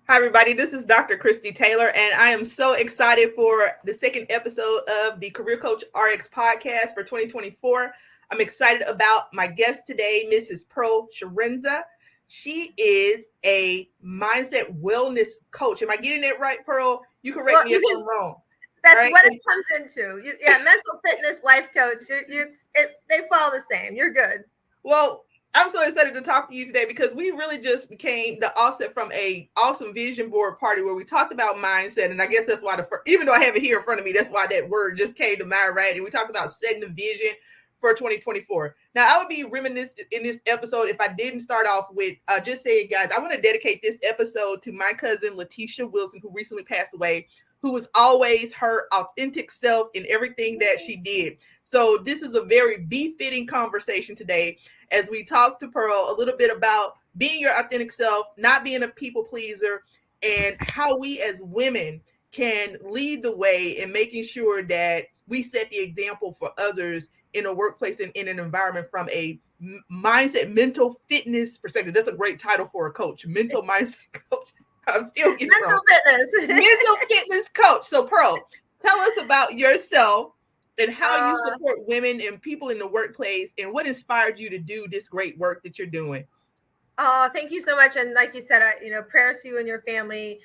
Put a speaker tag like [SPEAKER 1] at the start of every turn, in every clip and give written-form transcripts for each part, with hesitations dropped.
[SPEAKER 1] Hi, everybody. This is Dr. Kristy Taylor, and I am so excited for the second episode of the Career Coach RX Podcast for 2024. I'm excited about my guest today, Mrs. Pearl Chiarenza. She is a mindset wellness coach. Am I getting it right, Pearl? You correct
[SPEAKER 2] Well,
[SPEAKER 1] me
[SPEAKER 2] you
[SPEAKER 1] if
[SPEAKER 2] can.
[SPEAKER 1] I'm wrong. All
[SPEAKER 2] That's
[SPEAKER 1] right.
[SPEAKER 2] what it comes into. Mental fitness, life coach. They follow the same. You're good.
[SPEAKER 1] Well, I'm so excited to talk to you today because we really just became the offset from a awesome vision board party where we talked about mindset, and I guess that's why even though I have it here in front of me, that's why that word just came to mind, right? And we talked about setting the vision for 2024. Now, I would be remiss in this episode if I didn't start off with just saying, guys, I want to dedicate this episode to my cousin Letitia Wilson, who recently passed away, who was always her authentic self in everything that she did. So this is a very befitting conversation today as we talk to Pearl a little bit about being your authentic self, not being a people pleaser, and how we as women can lead the way in making sure that we set the example for others in a workplace and in an environment from a mindset, mental fitness perspective. That's a great title for a coach, mental mindset coach. I'm still getting it wrong.
[SPEAKER 2] Mental fitness.
[SPEAKER 1] Mental fitness coach. So, Pearl, tell us about yourself and how you
[SPEAKER 2] uh,
[SPEAKER 1] support women and people in the workplace and what inspired you to do this great work that you're doing.
[SPEAKER 2] oh, thank you so much. And like you said, prayers to you and your family.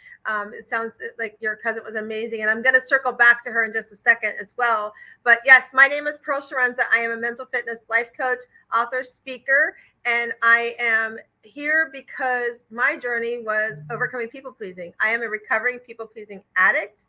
[SPEAKER 2] It sounds like your cousin was amazing, and I'm going to circle back to her in just a second as well. But yes, my name is Pearl Chiarenza. I am a mental fitness life coach, author, speaker, and I am here because my journey was overcoming people pleasing. I am a recovering people pleasing addict.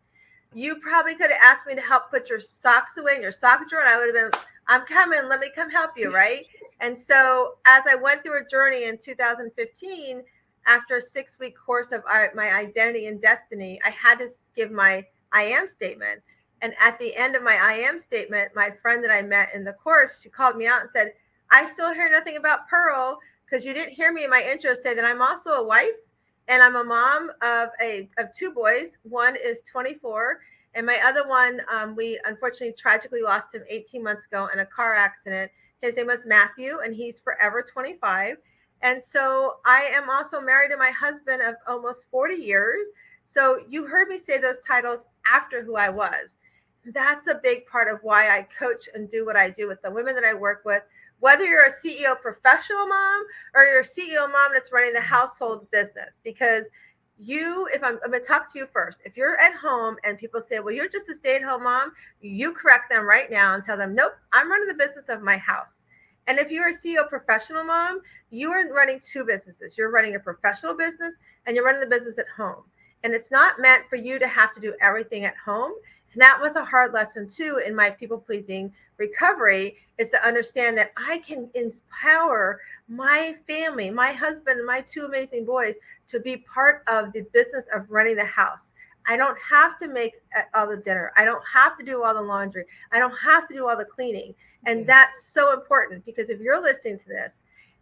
[SPEAKER 2] You probably could have asked me to help put your socks away in your sock drawer, and I would have been, I'm coming, let me come help you, right? And so, as I went through a journey in 2015, after a 6 week course of my identity and destiny, I had to give my I am statement. And at the end of my I am statement, my friend that I met in the course, she called me out and said, I still hear nothing about Pearl because you didn't hear me in my intro say that I'm also a wife and I'm a mom of two boys. One is 24, and my other one, we unfortunately tragically lost him 18 months ago in a car accident. His name was Matthew, and he's forever 25. And so I am also married to my husband of almost 40 years. So you heard me say those titles after who I was. That's a big part of why I coach and do what I do with the women that I work with. Whether you're a CEO professional mom or you're a CEO mom that's running the household business, because if I'm going to talk to you first. If you're at home and people say, well, you're just a stay-at-home mom, you correct them right now and tell them, nope, I'm running the business of my house. And if you're a CEO professional mom, you are running two businesses. You're running a professional business and you're running the business at home. And it's not meant for you to have to do everything at home. And that was a hard lesson too in my people pleasing recovery, is to understand that I can empower my family, my husband, and my two amazing boys to be part of the business of running the house. I don't have to make all the dinner. I don't have to do all the laundry. I don't have to do all the cleaning. And
[SPEAKER 1] Yeah.
[SPEAKER 2] that's so important, because if you're listening to this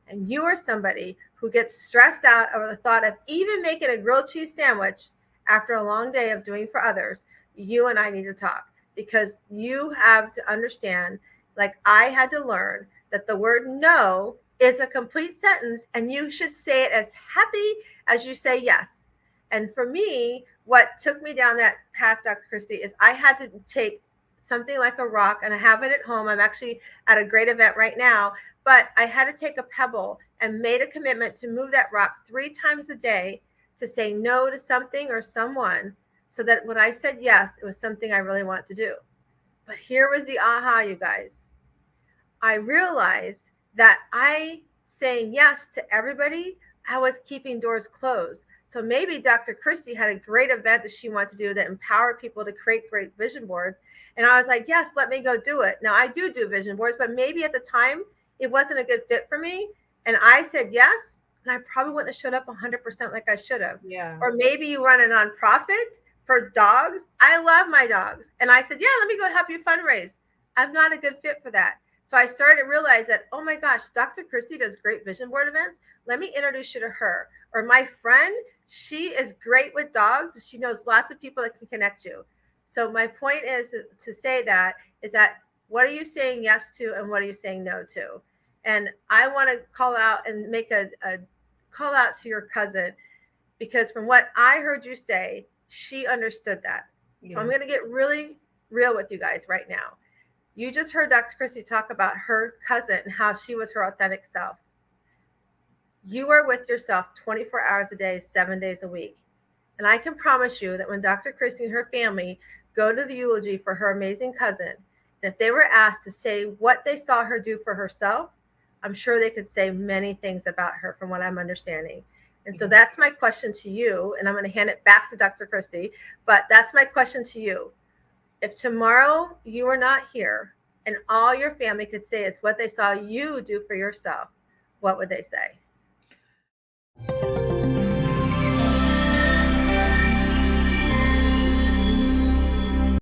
[SPEAKER 2] and you are somebody who gets stressed out over the thought of even making a grilled cheese sandwich after a long day of doing for others, you and I need to talk, because you have to understand, like I had to learn, that the word no is a complete sentence and you should say it as happy as you say yes. And for me, what took me down that path, Dr. Kristy, is I had to take something like a rock, and I have it at home. I'm actually at a great event right now, but I had to take a pebble and made a commitment to move that rock 3 times a day to say no to something or someone, so that when I said yes, it was something I really wanted to do. But here was the aha, you guys. I realized that I saying yes to everybody, I was keeping doors closed. So maybe Dr. Kristy had a great event that she wanted to do that empowered people to create great vision boards. And I was like, yes, let me go do it. Now I do vision boards, but maybe at the time it wasn't a good fit for me. And I said yes, and I probably wouldn't have showed up 100% like I should have.
[SPEAKER 1] Yeah.
[SPEAKER 2] Or maybe you run a nonprofit for dogs. I love my dogs. And I said, yeah, let me go help you fundraise. I'm not a good fit for that. So I started to realize that, oh my gosh, Dr. Kristy does great vision board events. Let me introduce you to her. Or my friend, she is great with dogs. She knows lots of people that can connect you. So my point is to say that is that, what are you saying yes to and what are you saying no to? And I want to call out and make a call out to your cousin. because from what I heard you say, she understood that.
[SPEAKER 1] Yes.
[SPEAKER 2] So I'm going to get really real with you guys right now. You just heard Dr. Kristy talk about her cousin and how she was her authentic self. You are with yourself 24 hours a day, 7 days a week. And I can promise you that when Dr. Kristy and her family go to the eulogy for her amazing cousin, if they were asked to say what they saw her do for herself, I'm sure they could say many things about her from what I'm understanding. And so that's my question to you, and I'm going to hand it back to Dr. Kristy, but that's my question to you. If tomorrow you are not here and all your family could say is what they saw you do for yourself, what would they say?